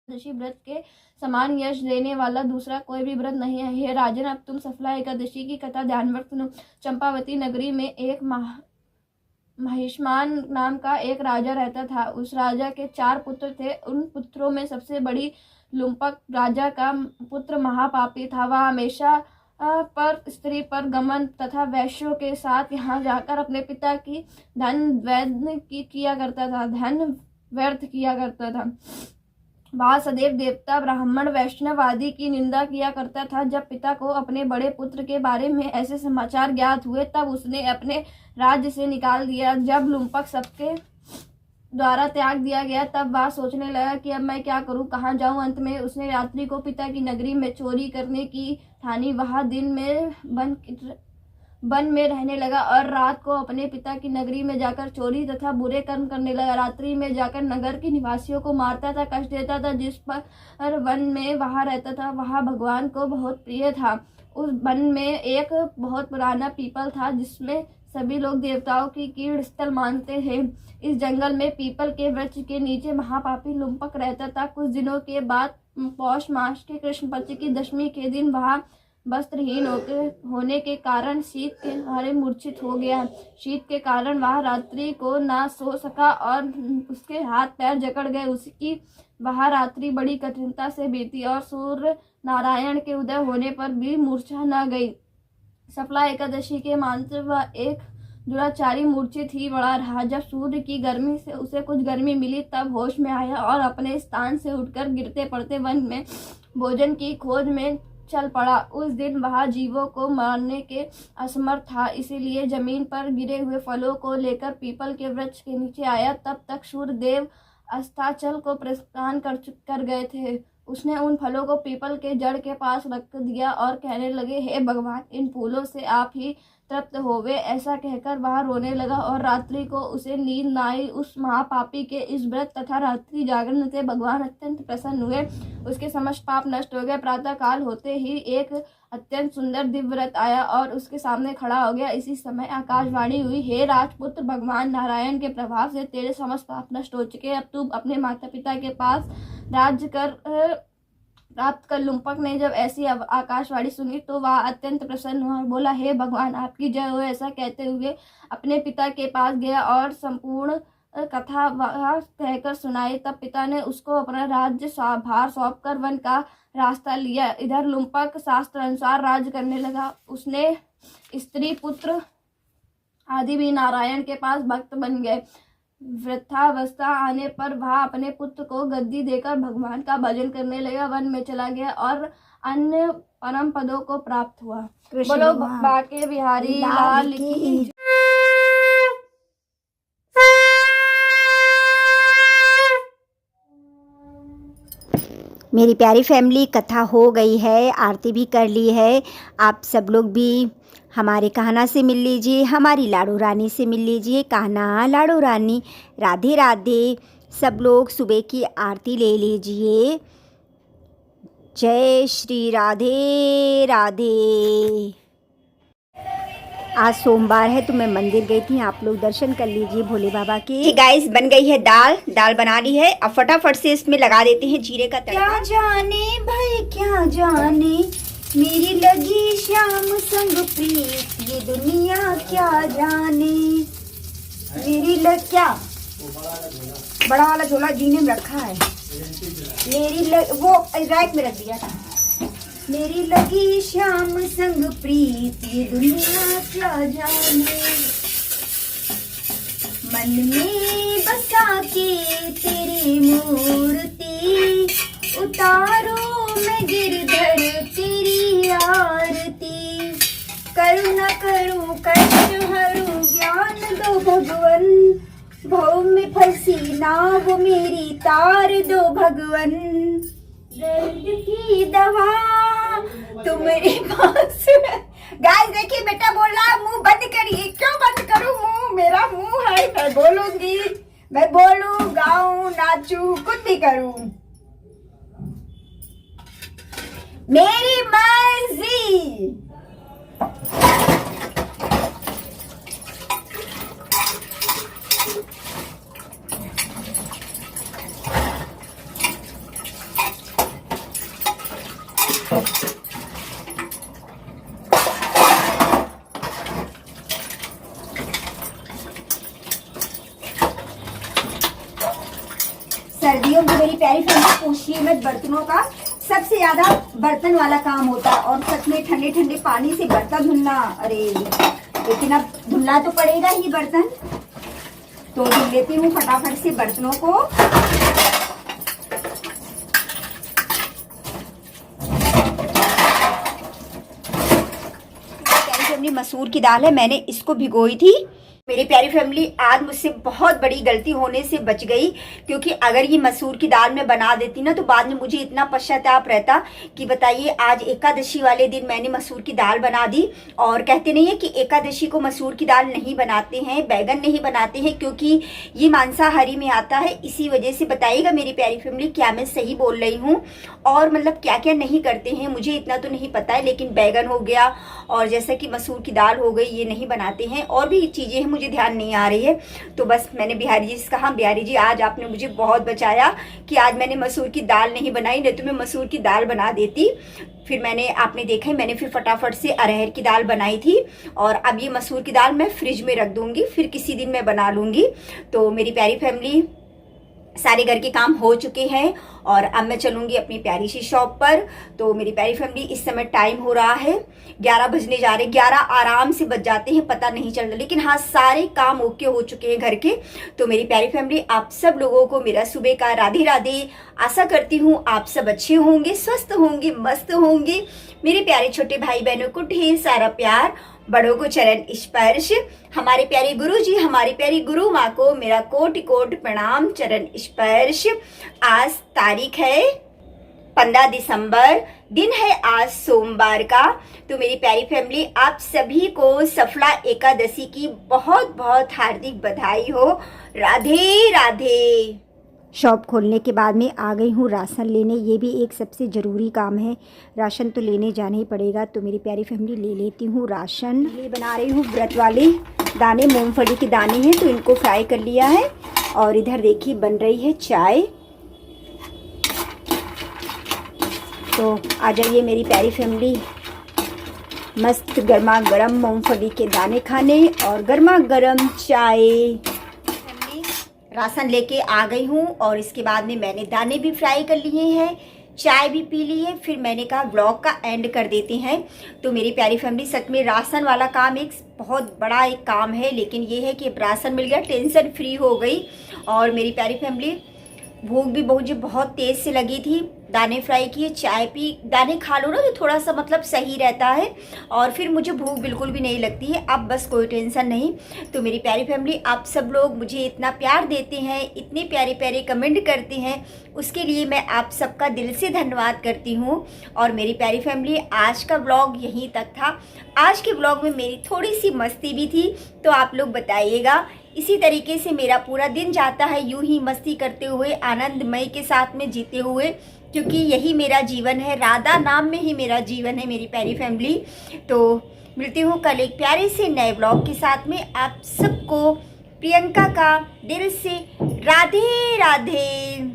एकादशी व्रत के समान यश देने वाला दूसरा कोई भी व्रत नहीं है। हे राजन, अब तुम सफला एकादशी की कथा ध्यानपूर्वक सुनो। चंपावती नगरी में एक महिष्मान नाम का एक राजा रहता था। उस राजा के 4 पुत्र थे। उन पुत्रों में सबसे बड़ी लुम्पक राजा का पुत्र महापापी था। वह हमेशा पर स्त्री पर गमन तथा वैश्यों के साथ यहाँ जाकर अपने पिता की धन व्यर्थ किया करता था। वह सदैव देवता, ब्राह्मण, वैष्णव आदि की निंदा किया करता था। जब पिता को अपने बड़े पुत्र के बारे में ऐसे समाचार ज्ञात हुए तब उसने अपने राज्य से निकाल दिया। जब लुम्पक सबके द्वारा त्याग दिया गया तब वह सोचने लगा कि अब मैं क्या करूं, कहाँ जाऊं। अंत में उसने रात्रि को पिता की नगरी में चोरी करने की ठानी। वह दिन में वन में रहने लगा और रात को अपने पिता की नगरी में जाकर चोरी तथा बुरे कर्म करने लगा। रात्रि में जाकर नगर के निवासियों को मारता था, कष्ट देता था। जिस पर वन में वहाँ रहता था वह भगवान को बहुत प्रिय था। उस वन में एक बहुत पुराना पीपल था जिसमें सभी लोग देवताओं की कीड़ स्थल मानते थे। इस जंगल में पीपल के वृक्ष के नीचे महापापी लुम्पक रहता था। कुछ दिनों के बाद पौष मास के कृष्ण पक्ष की दशमी के दिन वह वस्त्रहीन होने के कारण शीत के मारे मूर्छित हो गया। शीत के कारण वह रात्रि को ना सो सका और उसके हाथ पैर जकड़ गए। उसकी वह रात्रि बड़ी कठिनता से बीती और सूर्य नारायण के उदय होने पर भी मूर्छा न गई। सफला एकादशी के मांत्र वह एक दुराचारी मूर्छित ही बड़ा रहा। जब सूर्य की गर्मी से उसे कुछ गर्मी मिली तब होश में आया और अपने स्थान से उठकर गिरते पड़ते वन में भोजन की खोज में चल पड़ा। उस दिन वह जीवों को मारने के असमर्थ था, इसीलिए जमीन पर गिरे हुए फलों को लेकर पीपल के वृक्ष के नीचे आया। तब तक सूर्यदेव अस्ताचल को प्रस्थान कर गए थे। उसने उन फलों को पीपल के जड़ के पास रख दिया और कहने लगे, हे भगवान, इन फूलों से आप ही तृप्त होवे। ऐसा कहकर वह रोने लगा और रात्रि को उसे नींद न आई। उस महापापी के इस व्रत तथा रात्रि जागरण से भगवान अत्यंत प्रसन्न हुए। उसके समस्त पाप नष्ट हो गए। प्रातः काल होते ही एक अत्यंत सुंदर दिव्य रथ आया और उसके सामने खड़ा हो गया। इसी समय आकाशवाणी हुई, हे राजपुत्र, भगवान नारायण के प्रभाव से तेरे समस्त पाप नष्ट हो चुके। अब तू अपने माता पिता के पास राज्य प्राप्त कर। लुम्पक ने जब ऐसी आकाशवाणी सुनी तो वह अत्यंत प्रसन्न हुआ और बोला, हे भगवान, आपकी जय हो। ऐसा कहते हुए अपने पिता के पास गया और संपूर्ण कथा वह कहकर सुनाई। तब पिता ने उसको अपना राज्य भार सौंप कर वन का रास्ता लिया। इधर लुम्पक शास्त्र अनुसार राज्य करने लगा। उसने स्त्री पुत्र आदि भी नारायण के पास भक्त बन गए। वृद्धावस्था आने पर वह अपने पुत्र को गद्दी देकर भगवान का भजन करने लगा। वन में चला गया और अन्य परम पदों को प्राप्त हुआ। बोलो बाके बिहारी लाल की। मेरी प्यारी फैमिली, कथा हो गई है, आरती भी कर ली है। आप सब लोग भी हमारे कान्हा से मिल लीजिए, हमारी लाडू रानी से मिल लीजिए। कान्हा, लाडू रानी, राधे राधे। सब लोग सुबह की आरती ले लीजिए। जय श्री राधे राधे। आज सोमवार है तो मैं मंदिर गई थी, आप लोग दर्शन कर लीजिए भोले बाबा के। गाइस, बन गई है दाल बना ली है। अब फटाफट से इसमें लगा देते हैं जीरे का तड़का। क्या जाने भाई क्या जाने, मेरी लगी श्याम संग प्रीत, ये दुनिया क्या जाने। मेरी क्या बड़ा वाला झोला जीने में रखा है, वो रैक में रख दिया था। मेरी लगी श्याम संग प्रीत, ये दुनिया क्या जाने। मन में बसा के तेरी मूर्ति, उतारो मैं गिरधर तेरी आरती। करूँ न करूँ कष्ट हरू, ज्ञान दो भगवन, भव में फंसी नाव मेरी तार दो भगवन। दर्द की दवा तुम्हारे पास। गाइस देखिए, बेटा बोल रहा मुंह बंद करिए। क्यों बंद करूं मुंह? मेरा मुंह है, मैं बोलूंगी, मैं बोलूं, गाऊं, नाचूं, कुछ भी करूं, मेरी मर्जी। सर्दियों में मेरी प्यारी फैमिली पूछिए मत, बर्तनों का सबसे ज्यादा बर्तन वाला काम होता है। और सच में ठंडे ठंडे पानी से बर्तन धुलना, अरे लेकिन अब धुलना तो पड़ेगा ही बर्तन, तो धुल लेती हूँ फटाफट से बर्तनों को। प्यारी फैमिली मसूर की दाल है, मैंने इसको भिगोई थी। मेरी प्यारी फैमिली आज मुझसे बहुत बड़ी गलती होने से बच गई, क्योंकि अगर ये मसूर की दाल में बना देती ना तो बाद में मुझे इतना पश्चाताप रहता कि बताइए आज एकादशी वाले दिन मैंने मसूर की दाल बना दी। और कहते नहीं है कि एकादशी को मसूर की दाल नहीं बनाते हैं, बैगन नहीं बनाते हैं, क्योंकि ये मांसाहारी में आता है। इसी वजह से बताइएगा मेरी प्यारी फैमिली क्या मैं सही बोल रही हूँ, और मतलब क्या क्या नहीं करते हैं मुझे इतना तो नहीं पता है, लेकिन बैगन हो गया और जैसा कि मसूर की दाल हो गई ये नहीं बनाते हैं। और भी चीज़ें हैं मुझे ध्यान नहीं आ रही है। तो बस मैंने बिहारी जी से कहा, बिहारी जी आज आपने मुझे बहुत बचाया कि आज मैंने मसूर की दाल नहीं बनाई, नहीं तो मैं मसूर की दाल बना देती। फिर मैंने, आपने देखा है, मैंने फिर फटाफट से अरहर की दाल बनाई थी। और अब ये मसूर की दाल मैं फ्रिज में रख दूंगी, फिर किसी दिन मैं बना लूंगी। तो मेरी प्यारी फैमिली सारे घर के काम हो चुके हैं और अब मैं चलूंगी अपनी प्यारी सी शॉप पर। तो मेरी प्यारी फैमिली इस समय टाइम हो रहा है 11 बजने जा रहे, 11 आराम से बज जाते हैं, पता नहीं चल रहा, लेकिन हाँ सारे काम ओके हो चुके हैं घर के। तो मेरी प्यारी फैमिली आप सब लोगों को मेरा सुबह का राधे राधे। आशा करती हूँ आप सब अच्छे होंगे, स्वस्थ होंगे, मस्त होंगे। मेरे प्यारे छोटे भाई बहनों को ढेर सारा प्यार, बड़ों को चरण स्पर्श। हमारे प्यारे गुरु जी, हमारी प्यारी गुरु माँ को मेरा कोटि कोटि प्रणाम, चरण स्पर्श। आज तारीख है 15 दिसंबर, दिन है आज सोमवार का। तो मेरी प्यारी फैमिली आप सभी को सफला एकादशी की बहुत बहुत हार्दिक बधाई हो। राधे राधे। शॉप खोलने के बाद में आ गई हूँ राशन लेने, ये भी एक सबसे ज़रूरी काम है, राशन तो लेने जाना ही पड़ेगा। तो मेरी प्यारी फैमिली ले लेती हूँ राशन। ये बना रही हूँ व्रत वाले दाने, मूंगफली के दाने हैं तो इनको फ्राई कर लिया है। और इधर देखिए बन रही है चाय। तो आ जाइए मेरी प्यारी फैमिली मस्त गर्मा गर्म मूंगफली के दाने खाने और गर्मा गर्म चाय। राशन लेके आ गई हूँ और इसके बाद में मैंने दाने भी फ्राई कर लिए हैं, चाय भी पी ली है। फिर मैंने कहा ब्लॉग का एंड कर देते हैं। तो मेरी प्यारी फैमिली सच में राशन वाला काम एक बहुत बड़ा एक काम है, लेकिन ये है कि राशन मिल गया, टेंशन फ्री हो गई। और मेरी प्यारी फैमिली भूख भी बहुत तेज़ से लगी थी, दाने फ्राई किए, चाय पी। दाने खा लो ना तो थोड़ा सा मतलब सही रहता है और फिर मुझे भूख बिल्कुल भी नहीं लगती है। अब बस कोई टेंशन नहीं। तो मेरी प्यारी फैमिली आप सब लोग मुझे इतना प्यार देते हैं, इतने प्यारे प्यारे कमेंट करते हैं, उसके लिए मैं आप सबका दिल से धन्यवाद करती हूँ। और मेरी प्यारी फैमिली आज का ब्लॉग यहीं तक था। आज के ब्लॉग में मेरी थोड़ी सी मस्ती भी थी, तो आप लोग बताइएगा। इसी तरीके से मेरा पूरा दिन जाता है, यूं ही मस्ती करते हुए, आनंदमय के साथ में जीते हुए, क्योंकि यही मेरा जीवन है, राधा नाम में ही मेरा जीवन है मेरी प्यारी फैमिली। तो मिलती हूँ कल एक प्यारे से नए ब्लॉग के साथ में। आप सबको प्रियंका का दिल से राधे राधे।